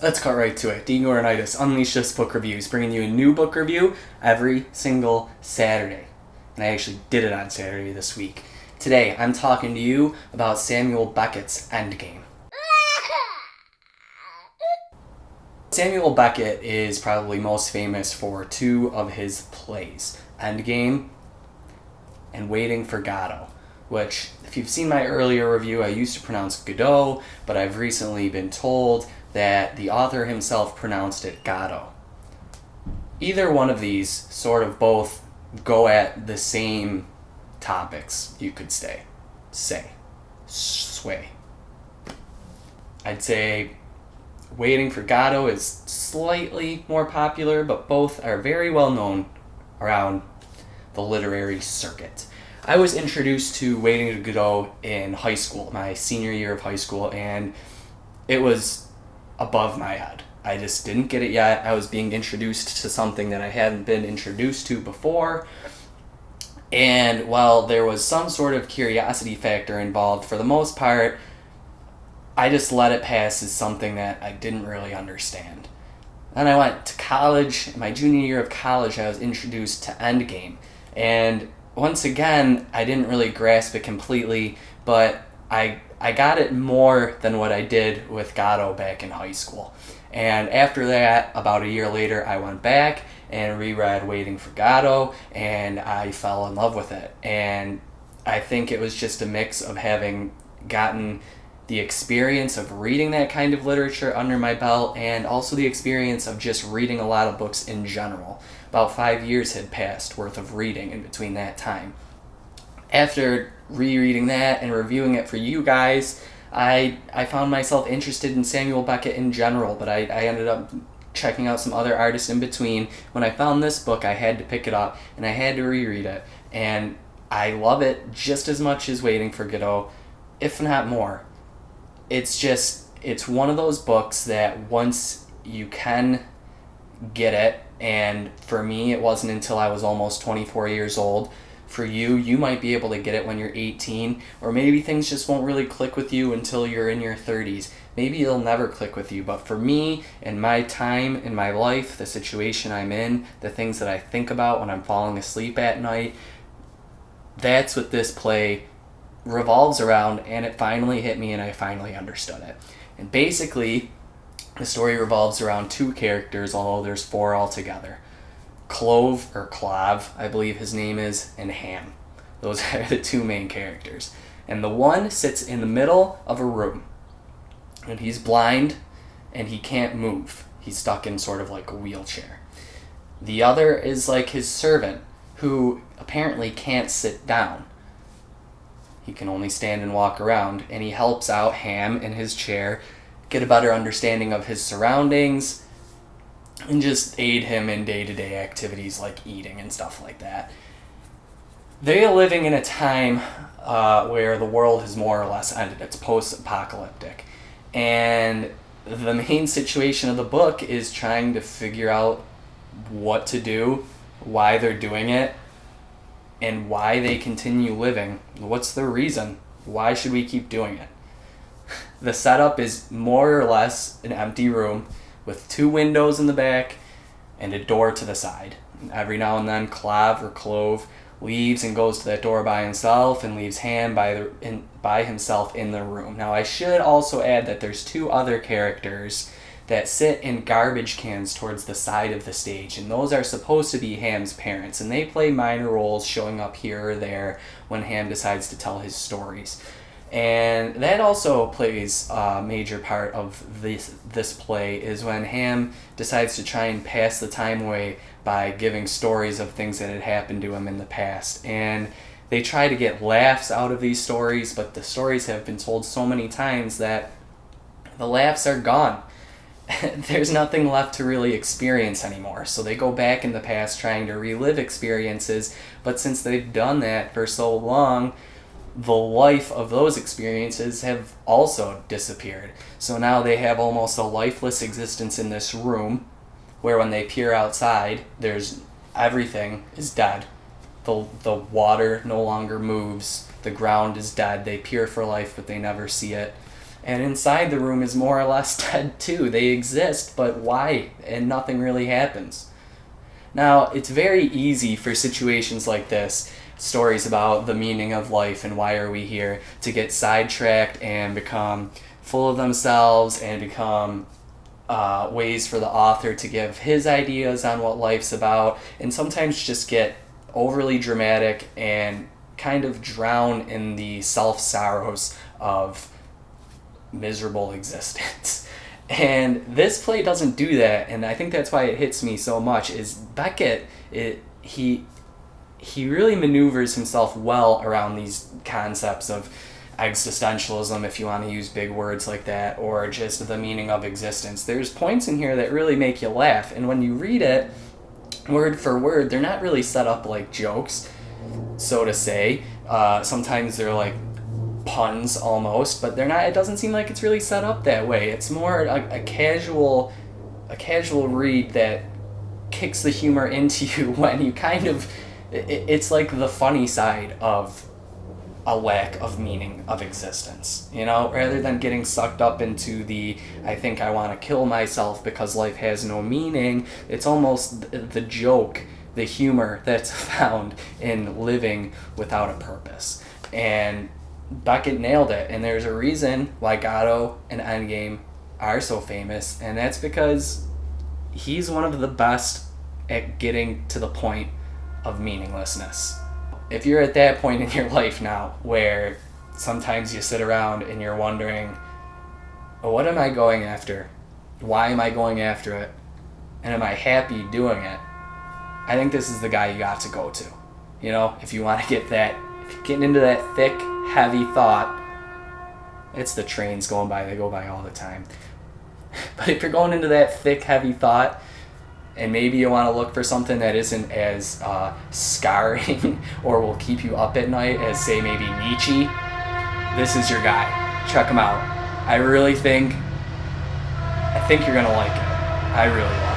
Let's cut right to it. Degornitis, Unleash This Book Reviews, bringing you a new book review every single Saturday. And I actually did it on Saturday this week. Today, I'm talking to you about Samuel Beckett's Endgame. Samuel Beckett is probably most famous for two of his plays, Endgame and Waiting for Godot, which, if you've seen my earlier review, I used to pronounce Godot, but I've recently been told that the author himself pronounced it Godot. Either one of these sort of both go at the same topics, you could sway. I'd say Waiting for Godot is slightly more popular, but both are very well known around the literary circuit. I was introduced to Waiting for Godot in high school, my senior year of high school, and it was above my head. I just didn't get it yet. I was being introduced to something that I hadn't been introduced to before. And while there was some sort of curiosity factor involved, for the most part, I just let it pass as something that I didn't really understand. Then I went to college. In my junior year of college, I was introduced to Endgame. And once again, I didn't really grasp it completely, but I got it more than what I did with Godot back in high school. And after that, about a year later, I went back and reread Waiting for Godot, and I fell in love with it. And I think it was just a mix of having gotten the experience of reading that kind of literature under my belt, and also the experience of just reading a lot of books in general. About 5 years had passed worth of reading in between that time. After rereading that and reviewing it for you guys, I found myself interested in Samuel Beckett in general, but I ended up checking out some other artists in between. When I found this book, I had to pick it up, and I had to reread it. And I love it just as much as Waiting for Godot, if not more. It's one of those books that once you can get it, and for me, it wasn't until I was almost 24 years old. For you, you might be able to get it when you're 18, or maybe things just won't really click with you until you're in your 30s. Maybe it'll never click with you, but for me, in my time, in my life, the situation I'm in, the things that I think about when I'm falling asleep at night, that's what this play revolves around, and it finally hit me and I finally understood it. And basically, the story revolves around two characters, although there's four altogether. Clove, I believe his name is, and Ham. Those are the two main characters. And the one sits in the middle of a room, and he's blind, and he can't move. He's stuck in sort of like a wheelchair. The other is like his servant, who apparently can't sit down. He can only stand and walk around, and he helps out Ham in his chair get a better understanding of his surroundings, and just aid him in day-to-day activities like eating and stuff like that. They are living in a time where the world has more or less ended. It's post-apocalyptic. And the main situation of the book is trying to figure out what to do, why they're doing it, and why they continue living. What's the reason? Why should we keep doing it? The setup is more or less an empty room with two windows in the back and a door to the side. Every now and then, Clove leaves and goes to that door by himself and leaves Ham by himself in the room. Now, I should also add that there's two other characters that sit in garbage cans towards the side of the stage, and those are supposed to be Ham's parents, and they play minor roles showing up here or there when Ham decides to tell his stories. And that also plays a major part of this play, is when Ham decides to try and pass the time away by giving stories of things that had happened to him in the past. And they try to get laughs out of these stories, but the stories have been told so many times that the laughs are gone. There's nothing left to really experience anymore. So they go back in the past trying to relive experiences, but since they've done that for so long, the life of those experiences have also disappeared. So now they have almost a lifeless existence in this room, where when they peer outside, everything is dead. The water no longer moves. The ground is dead. They peer for life, but they never see it. And inside the room is more or less dead too. They exist, but why? And nothing really happens. Now, it's very easy for situations like this, stories about the meaning of life and why are we here, to get sidetracked and become full of themselves and become ways for the author to give his ideas on what life's about, and sometimes just get overly dramatic and kind of drown in the self-sorrows of miserable existence. And this play doesn't do that, and I think that's why it hits me so much, is Beckett, he really maneuvers himself well around these concepts of existentialism, if you want to use big words like that, or just the meaning of existence. There's points in here that really make you laugh, and when you read it word for word, they're not really set up like jokes, so to say. Sometimes they're like puns almost, but they're not. It doesn't seem like it's really set up that way. It's more a casual read that kicks the humor into you when you kind of. It's like the funny side of a lack of meaning of existence, rather than getting sucked up into the I think I want to kill myself because life has no meaning. It's almost the joke, the humor that's found in living without a purpose. And Beckett nailed it, and there's a reason why Godot and Endgame are so famous, and that's because he's one of the best at getting to the point of meaninglessness. If you're at that point in your life now where sometimes you sit around and you're wondering, what am I going after? Why am I going after it? And am I happy doing it? I think this is the guy you got to go to. If you want to get getting into that thick, heavy thought, it's the trains going by, they go by all the time. But if you're going into that thick, heavy thought, and maybe you want to look for something that isn't as scarring or will keep you up at night as, say, maybe Nietzsche, this is your guy. Check him out. I think you're going to like it. I really like it.